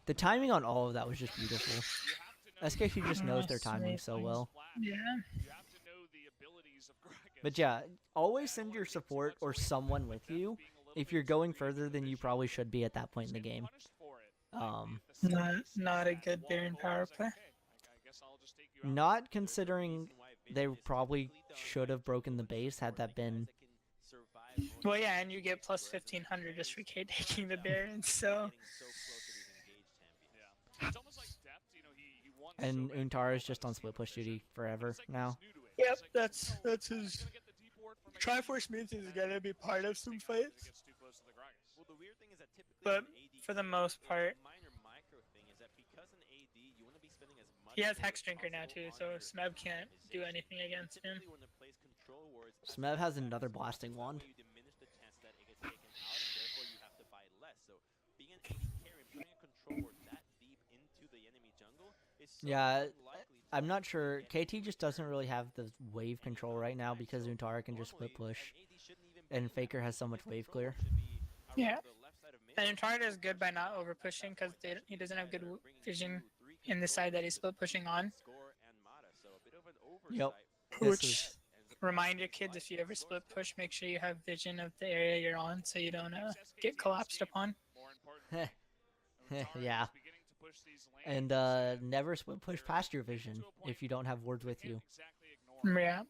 The timing on all of that was just beautiful. SKT just knows their timing so well. Yeah. But yeah, always send your support or someone with you if you're going further than you probably should be at that point in the game. Not a good Baron power play. Not considering they probably should have broken the base had that been... Well, yeah, and you get plus 1500 just for K taking the Baron, so... And Untara is just on split push duty forever now. Yep, that's his... Triforce means he's gonna be part of some fights. But for the most part, he has Hex Drinker now too, so Smeb can't do anything against him. Smeb has another blasting wand. Yeah, I'm not sure. KT just doesn't really have the wave control right now because Untara can just split push, and Faker has so much wave clear. Yeah, and Untara is good by not over pushing because he doesn't have good vision in the side that he's split pushing on. Yep. Which, remind your kids, if you ever split push, make sure you have vision of the area you're on so you don't get collapsed upon. Yeah. And never split push past your vision if you don't have wards with you. Yeah.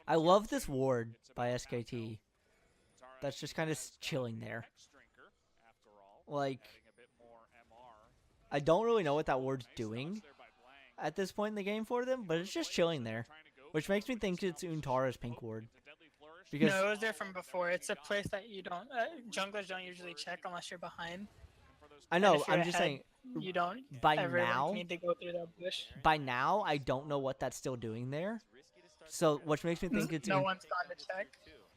I love this ward by SKT. That's just kind of chilling there. Like, I don't really know what that ward's doing at this point in the game for them, but it's just chilling there. Which makes me think it's Untara's pink ward. Because no, it was there from before. It's a place that you don't... junglers don't usually check unless you're behind. I know, I'm just saying, you don't by ever now, need to go through that bush. By now, I don't know what that's still doing there. So, which makes me think it's... No one's gone to check.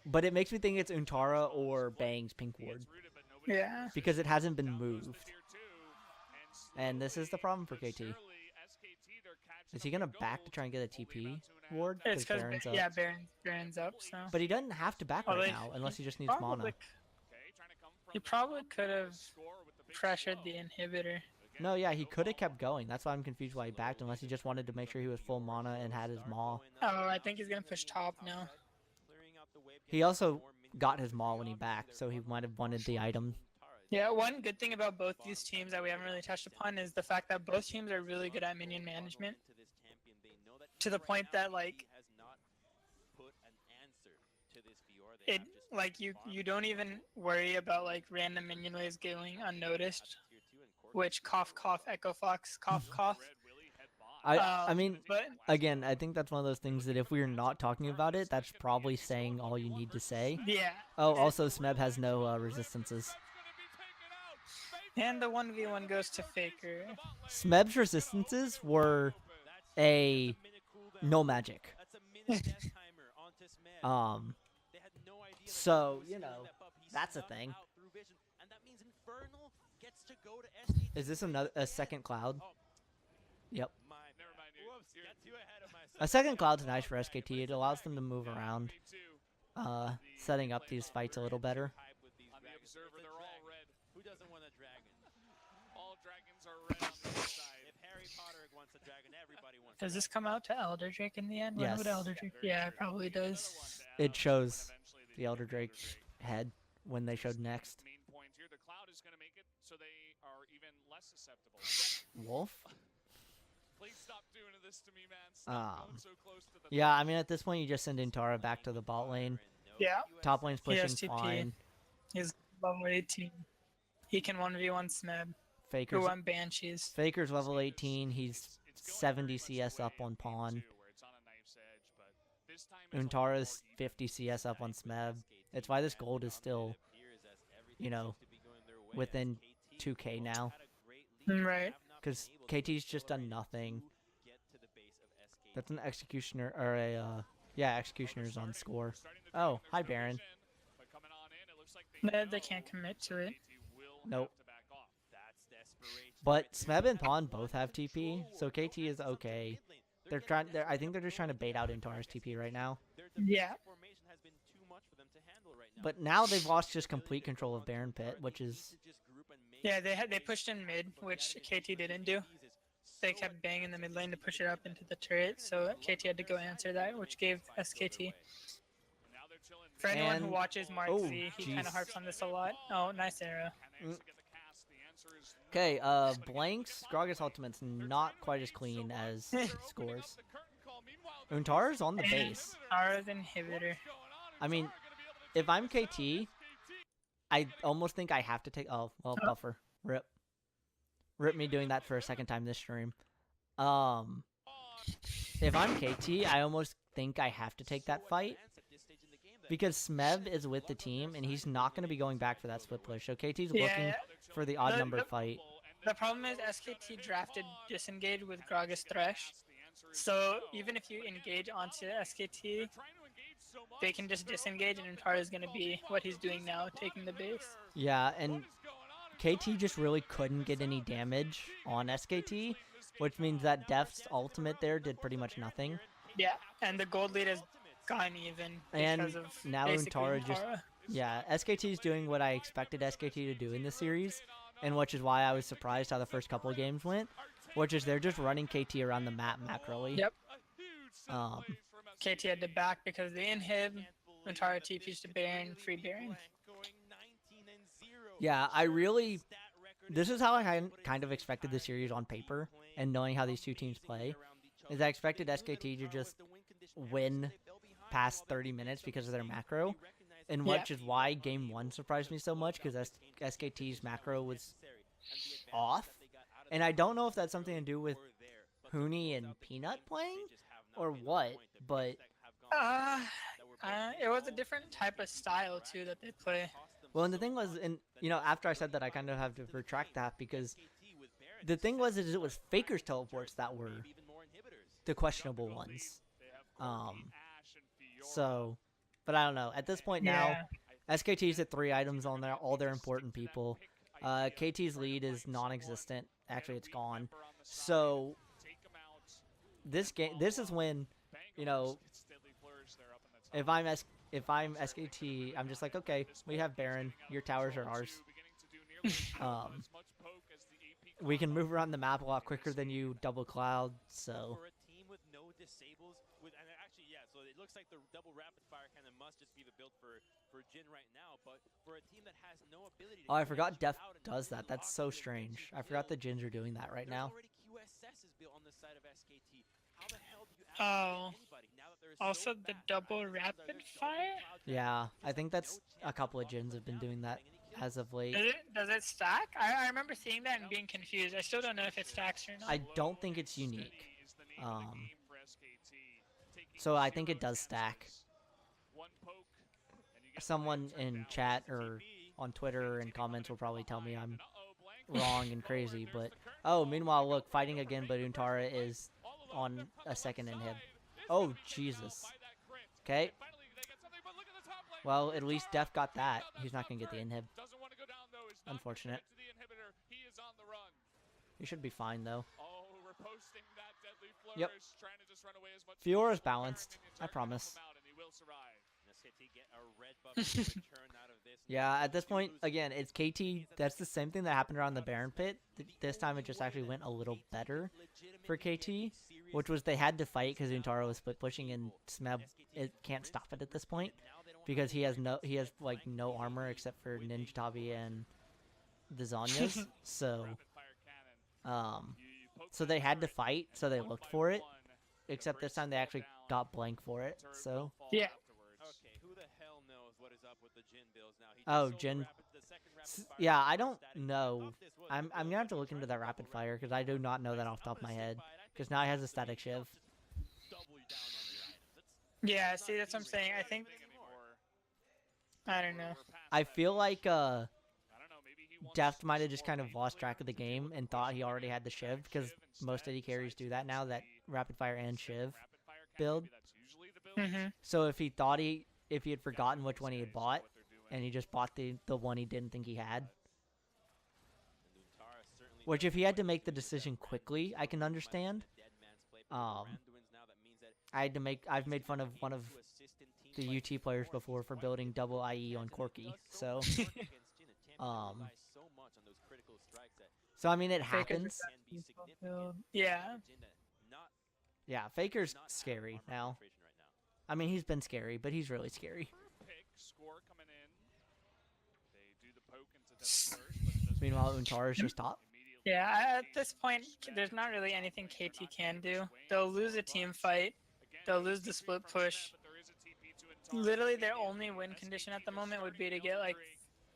But it makes me think it's Untara or Bang's pink ward. Yeah. Because it hasn't been moved. And this is the problem for KT. Is he going to back to try and get a TP ward? It's because, yeah, Baron's up, so... But he doesn't have to back right now, unless he just needs mana. He probably could have pressured the inhibitor. No, yeah, he could have kept going. That's why I'm confused why he backed, unless he just wanted to make sure he was full mana and had his maul. Oh, I think he's going to push top now. He also got his maul when he backed, so he might have wanted the item. Yeah, one good thing about both these teams that we haven't really touched upon is the fact that both teams are really good at minion management. To the point that, like, you don't even worry about, like, random minion waves going unnoticed. Which, cough, cough, echo fox, cough, cough. I mean, again, I think that's one of those things that if we're not talking about it, that's probably saying all you need to say. Yeah. Oh, also, Smeb has no resistances. And the 1v1 goes to Faker. Smeb's resistances were a no magic. So, you know, that's a thing. Is this a second cloud? Yep. A second cloud's nice for SKT. It allows them to move around. setting up these fights a little better. On the observer, they're all red. Who doesn't want a dragon? All dragons are red on the inside. If Harry Potter wants a dragon, everybody wants. Does this come out to Elder Drake in the end? When Yes. would Elder Drake? Yeah, it probably does. It shows the Elder Drake's head when they showed next. Main point here, the Cloud is going to make it so they are even less susceptible. Wolf? Please stop doing this to me, man. Stop going so close to the Yeah, I mean, at this point, you just send Untara back to the bot lane. Yeah. Top lane's He has pushing TP. fine. He's level 18. He can 1v1 Smeb. Who Faker's, won Banshees. Faker's level 18. He's 70 CS up on Pawn. Untara's 50 CS up on Smeb. It's why this gold is still, you know, within 2k now. Right. Because KT's just done nothing. That's an Executioner, or a, yeah, Executioner's on score. Oh, hi Baron. They can't commit to it. Nope. But Smeb and Pawn both have TP, so KT is okay. I think they're just trying to bait out Untara's TP right now. Yeah. But now they've lost just complete control of Baron Pit, which is... Yeah, they pushed in mid, which KT didn't do. They kept banging the mid lane to push it up into the turret, so KT had to go answer that, which gave SKT. For anyone who And- watches Mark oh, Z, he kind jeez. of harps on this a lot. Oh, nice arrow. Okay, Blank's Gragas ultimate's not quite as clean as Scores. Untara's on the base. Tara's inhibitor. I mean, if I'm KT, I almost think I have to take... Oh, well, buffer. Rip. Rip me doing that for a second time this stream. If I'm KT, I almost think I have to take that fight. Because Smeb is with the team, and he's not going to be going back for that split push. So KT's looking for the odd number fight. The problem is SKT drafted disengage with Gragas Thresh. So even if you engage onto SKT, they can just disengage, and Untara is going to be what he's doing now, taking the base. Yeah, and KT just really couldn't get any damage on SKT, which means that Def's ultimate there did pretty much nothing. Yeah, and the gold lead has gone even And because of now basically Untara just... Yeah, SKT is doing what I expected SKT to do in this series, and which is why I was surprised how the first couple of games went, which is they're just running KT around the map macroly. Yep. KT had to back because they inhib, Untara TPs to Baron, free Baron. Yeah, I really... This is how I kind of expected the series on paper, and knowing how these two teams play, is I expected SKT to just win past 30 minutes because of their macro, and which is why Game 1 surprised me so much, because SKT's macro was off. And I don't know if that's something to do with Hooney and Peanut playing, or what, but... It was a different type of style, too, that they play. Well, and the thing was, and you know, after I said that, I kind of have to retract that, because the thing was, is it was Faker's teleports that were the questionable ones. So, but I don't know. At this point now, SKT's at 3 items on there, all their important people. KT's lead is non-existent. Actually, it's gone. So, this is when, you know, if I'm SKT, I'm just like, okay, we have Baron. Your towers are ours. We can move around the map a lot quicker than you, double cloud. So. So it looks like the double rapid fire kind of must just be the build for Jin right now, but for a team that has no ability to... Oh, I forgot Def does that. That's so strange. I forgot the Jins are doing that right now. Already QSS is built on the side of SKT. How the hell do you anybody now that there's Also the double rapid fire? Yeah, I think that's a couple of Jins have been doing that as of late. Does it stack? I remember seeing that and being confused. I still don't know if it stacks or not. I don't think it's unique. So I think it does stack. Someone in chat or on Twitter and comments will probably tell me I'm wrong and crazy, but... Oh, meanwhile, look, fighting again, but Untara is on a second inhib. Oh, Jesus. Okay. Well, at least Def got that. He's not going to get the inhib. Unfortunate. He should be fine, though. Yep. Fiora's balanced. I promise. SKT get a red buff in return out of this. Yeah, at this Do point, lose again, it. it's KT. That's the same thing that happened around the Baron pit. This time it just actually went a little better for KT, which was they had to fight because Untaro was split pushing and Smeb it can't stop it at this point because he has like no armor except for Ninja Tabi and the Zanyas. So so they had to fight, so they looked for it. Except this time they actually got blank for it. So Yeah. Okay, who the hell knows what is up with the Jin builds now? He Oh, just Jin. solo rapid the second rapid fire Yeah, with I don't static. I know. thought this was I'm the gonna build have to that look he into tried that to rapid go fire right. because I do not know that off the top of my head. Because now he has a static shiv. Double down on the items. Yeah, see, that's what I'm saying. I think, I don't know. I feel like Deft might have just kind of lost track of the game and thought he already had the shiv because most AD carries do that now, that rapid fire and shiv build. Mm-hmm. So if he had forgotten which one he had bought and he just bought the one he didn't think he had, which if he had to make the decision quickly, I can understand. I've made fun of one of the UT players before for building double IE on Corki. So so I mean it happens. Yeah. Yeah, Faker's scary now. I mean he's been scary, but he's really scary. Meanwhile, Untara's just top. Yeah, at this point, there's not really anything KT can do. They'll lose a team fight. They'll lose the split push. Literally, their only win condition at the moment would be to get, like,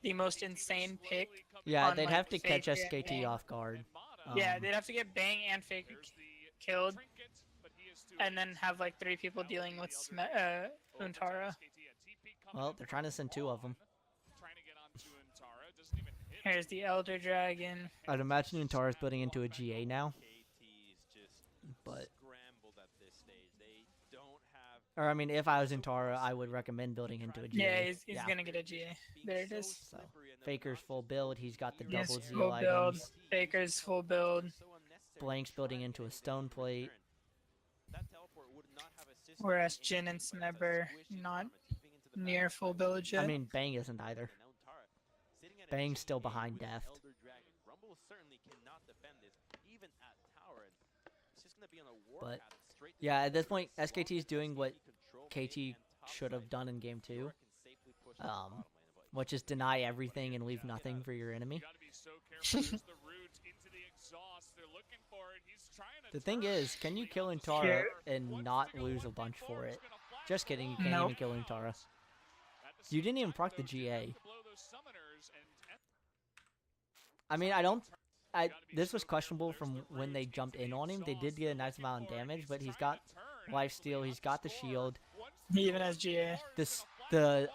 the most insane pick. Yeah, on, they'd like, have to catch Faker and SKT Bang. off guard. Yeah, they'd have to get Bang and Faker killed, and then have, like, 3 people dealing with Untara. Well, they're trying to send 2 of them. Here's the Elder Dragon. I'd imagine Untara's building into a GA now. But or I mean, if I was Untara, I would recommend building into a GA. Yeah, he's gonna get a GA. There it is. So Faker's full build. He's got the Yes, double full zeal build. items. Baker's full build. Blank's building into a stone plate. Whereas Jin and Smeb are not near full build yet. I mean, Bang isn't either. Bang's still behind Deft. But yeah, at this point, SKT is doing what KT should have done in game 2, which is deny everything and leave nothing for your enemy. The thing is, can you kill Untara and not lose a bunch for it? Just kidding, you can't Nope. even kill Untara. You didn't even proc the GA. I mean, this was questionable from when they jumped in on him. They did get a nice amount of damage, but he's got lifesteal, he's got the shield. He even has GA. The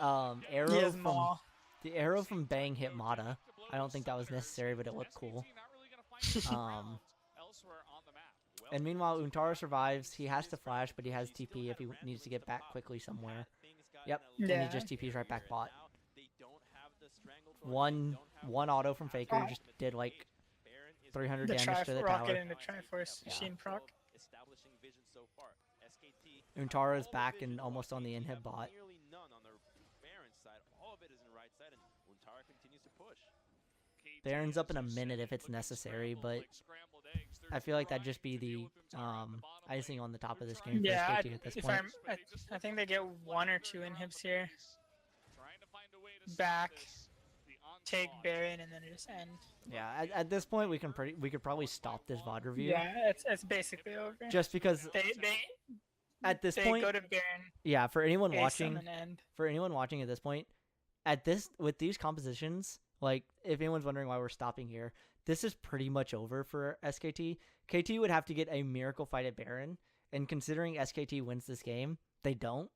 He arrow has from Maw. the arrow from Bang hit Mata. I don't think that was necessary, but it looked cool. And meanwhile, Untara survives. He has to flash, but he has TP if he needs to get back quickly somewhere. Yep, and Yeah. he just TPs right back bot. One auto from Faker just did like 300 The damage to the rocket tower. into Triforce Machine proc. Untara's back and almost on the inhib bot. Baron's up in a minute if it's necessary, but I feel like that'd just be the icing on the top of this game for Yeah, SKT at this point. I think they get 1 or 2 inhibs here. Back, take Baron, and then just end. Yeah, at this point we could probably stop this VOD review. Yeah, it's basically over. Just because they at this they point, go to Baron. yeah, for anyone Ace watching, them and end. for anyone watching at this point, with these compositions, like if anyone's wondering why we're stopping here, this is pretty much over for SKT. KT would have to get a miracle fight at Baron, and considering SKT wins this game, they don't.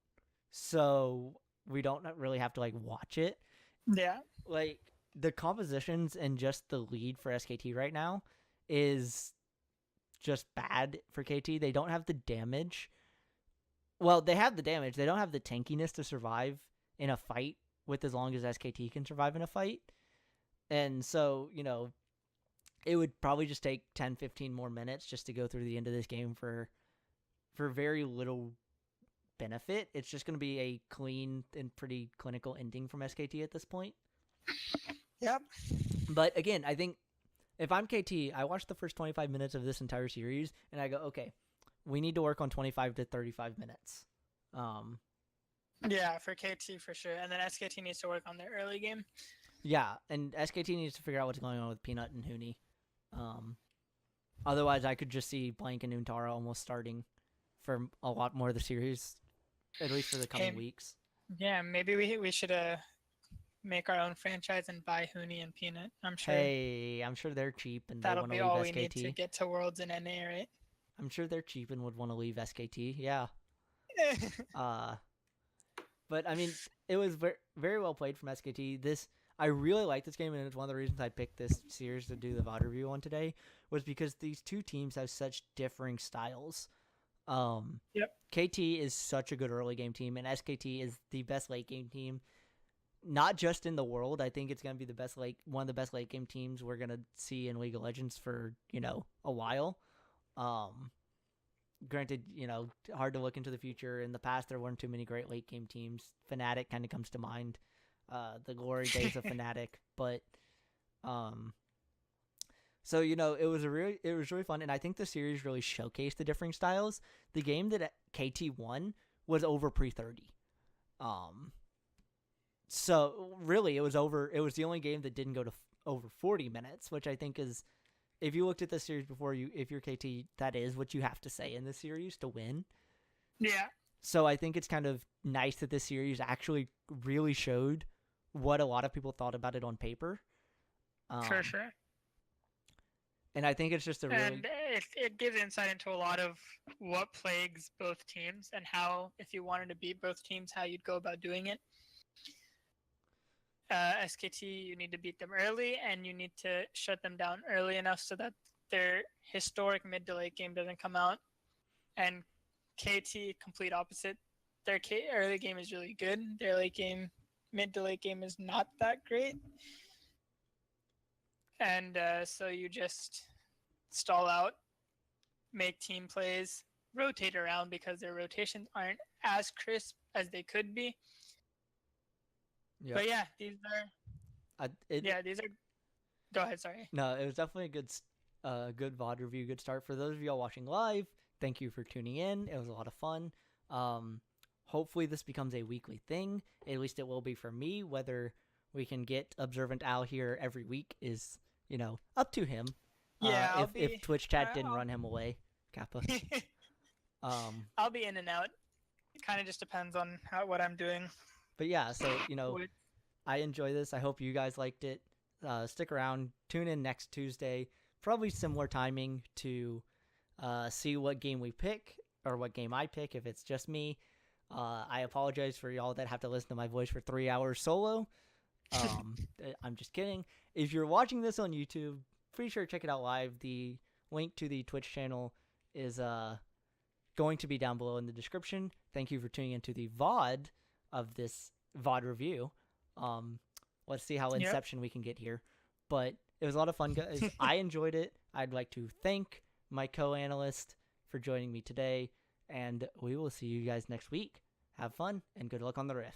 So we don't really have to like watch it. Yeah. Like the compositions and just the lead for SKT right now is just bad for KT. They don't have the damage. Well, they have the damage. They don't have the tankiness to survive in a fight with as long as SKT can survive in a fight. And so, it would probably just take 10, 15 more minutes just to go through the end of this game for very little benefit. It's just going to be a clean and pretty clinical ending from SKT at this point. Yep. But again, I think if I'm KT, I watched the first 25 minutes of this entire series, and I go, okay, we need to work on 25 to 35 minutes. Yeah, for KT for sure. And then SKT needs to work on their early game. Yeah, and SKT needs to figure out what's going on with Peanut and Huni. Otherwise, I could just see Blank and Untara almost starting for a lot more of the series, at least for the coming weeks. Yeah, maybe we should make our own franchise and buy Huni and Peanut. I'm sure. Hey, I'm sure they're cheap and they That'll want to be leave all SKT. we need to get to Worlds in NA, right? I'm sure they're cheap and would want to leave SKT. Yeah. But I mean, it was very well played from SKT. I really like this game, and it's one of the reasons I picked this series to do the VOD review on today, was because these two teams have such differing styles. Yep. KT is such a good early game team, and SKT is the best late game team, not just in the world. I think it's going to be one of the best late game teams we're going to see in League of Legends for, a while. Granted, hard to look into the future. In the past, there weren't too many great late game teams. Fnatic kind of comes to mind, the glory days of Fnatic. But, so it was really fun, and I think the series really showcased the differing styles. The game that KT won was over pre-30. So really, it was the only game that didn't go to over 40 minutes, which I think is. If you looked at the series before, if you're KT, that is what you have to say in this series to win. Yeah. So I think it's kind of nice that this series actually really showed what a lot of people thought about it on paper. For sure. And I think it's just And it gives insight into a lot of what plagues both teams and how, if you wanted to beat both teams, how you'd go about doing it. SKT, you need to beat them early, and you need to shut them down early enough so that their historic mid to late game doesn't come out. And KT, complete opposite. Their early game is really good. Their mid to late game is not that great. And so you just stall out, make team plays, rotate around because their rotations aren't as crisp as they could be. Yep. But yeah, these are. Go ahead. Sorry. No, it was definitely a good VOD review, good start. For those of y'all watching live, thank you for tuning in. It was a lot of fun. Hopefully this becomes a weekly thing. At least it will be for me. Whether we can get Observant Al here every week is, up to him. Yeah. If Twitch chat didn't run him away, Kappa. I'll be in and out. It kind of just depends on what I'm doing. But yeah, so, I enjoy this. I hope you guys liked it. Stick around. Tune in next Tuesday. Probably similar timing to see what game we pick or what game I pick if it's just me. I apologize for y'all that have to listen to my voice for 3 hours solo. I'm just kidding. If you're watching this on YouTube, pretty sure check it out live. The link to the Twitch channel is going to be down below in the description. Thank you for tuning into the VOD of this VOD review. Let's see how Inception we can get here. But it was a lot of fun, guys. I enjoyed it. I'd like to thank my co-analyst for joining me today, and we will see you guys next week. Have fun, and good luck on the Rift.